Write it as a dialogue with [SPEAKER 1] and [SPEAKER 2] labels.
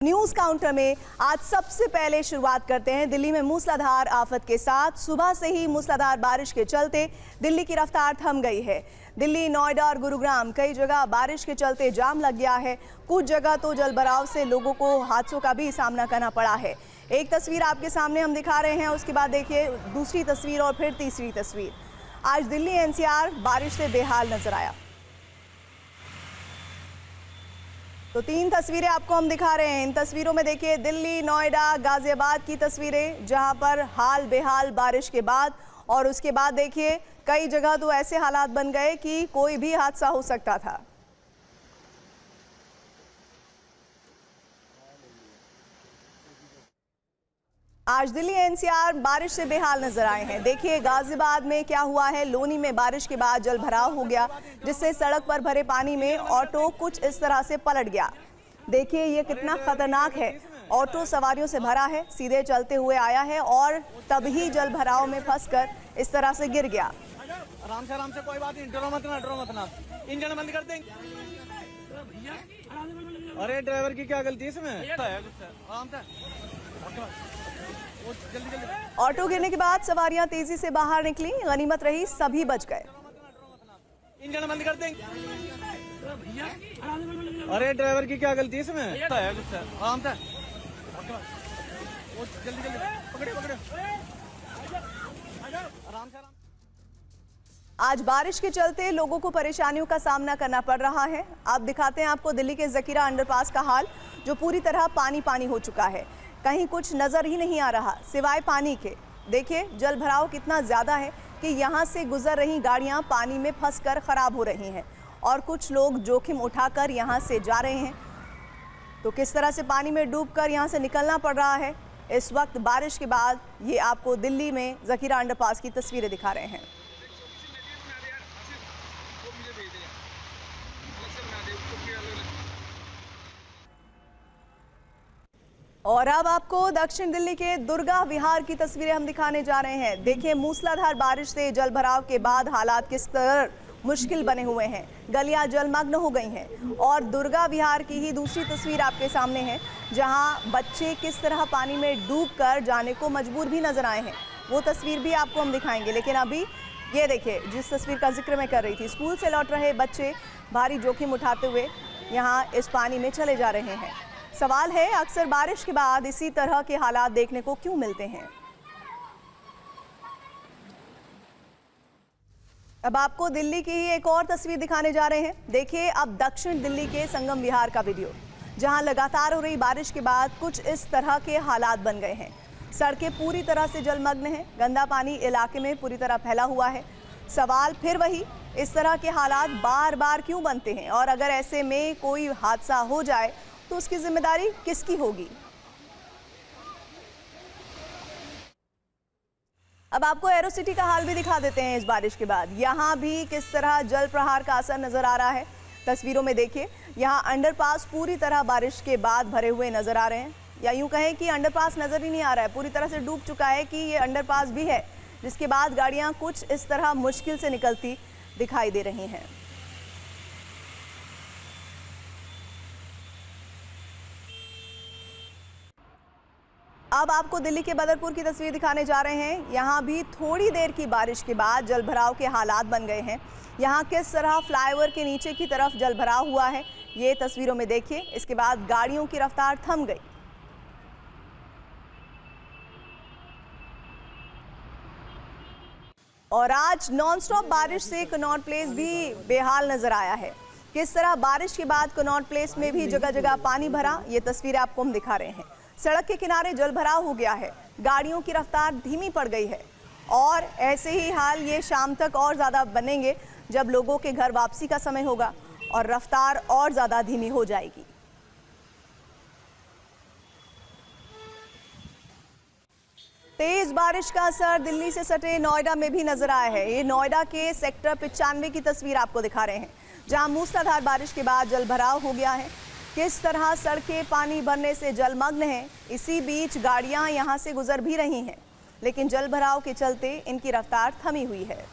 [SPEAKER 1] News counter में आज सबसे पहले शुरुआत करते हैं दिल्ली में मूसलाधार आफत के साथ। सुबह से ही मूसलाधार बारिश के चलते दिल्ली की रफ्तार थम गई है। दिल्ली, नोएडा और गुरुग्राम कई जगह बारिश के चलते जाम लग गया है। कुछ जगह तो जलभराव से लोगों को हादसों का भी सामना करना पड़ा है। एक तस्वीर आपके सामने हम दिखा रहे हैं, उसके बाद देखिए दूसरी तस्वीर और फिर तीसरी तस्वीर। आज दिल्ली एनसीआर बारिश से बेहाल नजर आया। तो तीन तस्वीरें आपको हम दिखा रहे हैं। इन तस्वीरों में देखिए दिल्ली, नोएडा, गाजियाबाद की तस्वीरें, जहां पर हाल बेहाल बारिश के बाद, और उसके बाद देखिए कई जगह तो ऐसे हालात बन गए कि कोई भी हादसा हो सकता था। आज दिल्ली एनसीआर बारिश से बेहाल नजर आए हैं। देखिए गाजियाबाद में क्या हुआ है। लोनी में बारिश के बाद जल भराव हो गया, जिससे सड़क पर भरे पानी में ऑटो कुछ इस तरह से पलट गया। देखिए ये कितना खतरनाक है। ऑटो सवारियों से भरा है, सीधे चलते हुए आया है और तभी जल भराव में फंसकर इस तरह से गिर गया।
[SPEAKER 2] आराम से कोई बात नहीं, डरो मत ना। इंजन बंद कर देंगे। अरे ड्राइवर की क्या गलती है इसमें? आराम से।
[SPEAKER 1] ऑटो गिरने के बाद सवारियां तेजी से बाहर निकली, गनीमत रही सभी बच गए।
[SPEAKER 2] इंजन बंद कर देंगे। अरे ड्राइवर की क्या गलती है इसमें? आराम से। जल्दी पकड़े। आराम से।
[SPEAKER 1] आज बारिश के चलते लोगों को परेशानियों का सामना करना पड़ रहा है। आप दिखाते हैं आपको दिल्ली के जकीरा अंडरपास का हाल, जो पूरी तरह पानी हो चुका है। कहीं कुछ नजर ही नहीं आ रहा सिवाय पानी के। देखिए जल भराव कितना ज्यादा है कि यहाँ से गुजर रही गाड़ियाँ पानी में फंसकर खराब हो रही हैं और कुछ लोग जोखिम उठाकर यहाँ से जा रहे हैं। तो किस तरह से पानी में डूबकर यहाँ से निकलना पड़ रहा है इस वक्त बारिश के बाद, ये आपको दिल्ली में जकीरा अंडरपास की तस्वीरें दिखा रहे हैं। और अब आपको दक्षिण दिल्ली के दुर्गा विहार की तस्वीरें हम दिखाने जा रहे हैं। देखिए मूसलाधार बारिश से जल भराव के बाद हालात किस तरह मुश्किल बने हुए हैं। गलियां जलमग्न हो गई हैं और दुर्गा विहार की ही दूसरी तस्वीर आपके सामने है, जहां बच्चे किस तरह पानी में डूबकर जाने को मजबूर भी नजर आए हैं। वो तस्वीर भी आपको हम दिखाएंगे, लेकिन अभी ये देखिए जिस तस्वीर का जिक्र मैं कर रही थी, स्कूल से लौट रहे बच्चे भारी जोखिम उठाते हुए यहाँ इस पानी में चले जा रहे हैं। सवाल है अक्सर बारिश के बाद इसी तरह के हालात देखने को क्यों मिलते हैं। अब आपको दिल्ली की ही एक और तस्वीर दिखाने जा रहे हैं। देखिए अब दक्षिण दिल्ली के संगम विहार का वीडियो, जहां लगातार हो रही बारिश के बाद कुछ इस तरह के हालात बन गए हैं। सड़कें पूरी तरह से जलमग्न हैं, गंदा पानी इलाके में पूरी तरह फैला हुआ है। सवाल फिर वही, इस तरह के हालात बार बार क्यों बनते हैं और अगर ऐसे में कोई हादसा हो जाए तो उसकी जिम्मेदारी किसकी होगी। अब आपको एरो सिटी का हाल भी दिखा देते हैं। इस बारिश के बाद यहाँ भी किस तरह जल प्रहार का असर नजर आ रहा है। तस्वीरों में देखिए यहाँ अंडरपास पूरी तरह बारिश के बाद भरे हुए नजर आ रहे हैं, या यूं कहें कि अंडरपास नजर ही नहीं आ रहा है, पूरी तरह से डूब चुका है कि ये अंडरपास भी है, जिसके बाद गाड़ियां कुछ इस तरह मुश्किल से निकलती दिखाई दे रही हैं। अब आपको दिल्ली के बदरपुर की तस्वीर दिखाने जा रहे हैं। यहाँ भी थोड़ी देर की बारिश के बाद जलभराव के हालात बन गए हैं। यहाँ किस तरह फ्लाईओवर के नीचे की तरफ जलभराव हुआ है ये तस्वीरों में देखिए। इसके बाद गाड़ियों की रफ्तार थम गई। और आज नॉनस्टॉप बारिश से कनॉट प्लेस भी बेहाल नजर आया है। किस तरह बारिश के बाद कनॉट प्लेस में भी जगह जगह पानी भरा, ये तस्वीरें आपको हम दिखा रहे हैं। सड़क के किनारे जल भराव हो गया है, गाड़ियों की रफ्तार धीमी पड़ गई है और ऐसे ही हाल ये शाम तक और ज़्यादा बनेंगे जब लोगों के घर वापसी का समय होगा और रफ्तार और ज़्यादा धीमी हो जाएगी। तेज बारिश का असर दिल्ली से सटे नोएडा में भी नजर आया है। ये नोएडा के सेक्टर 95 की तस्वीर आपको दिखा रहे हैं, जहां मूसलाधार बारिश के बाद जल भराव हो गया है। किस तरह सड़कें पानी भरने से जलमग्न हैं। इसी बीच गाड़ियां यहां से गुजर भी रही हैं, लेकिन जल भराव के चलते इनकी रफ्तार थमी हुई है।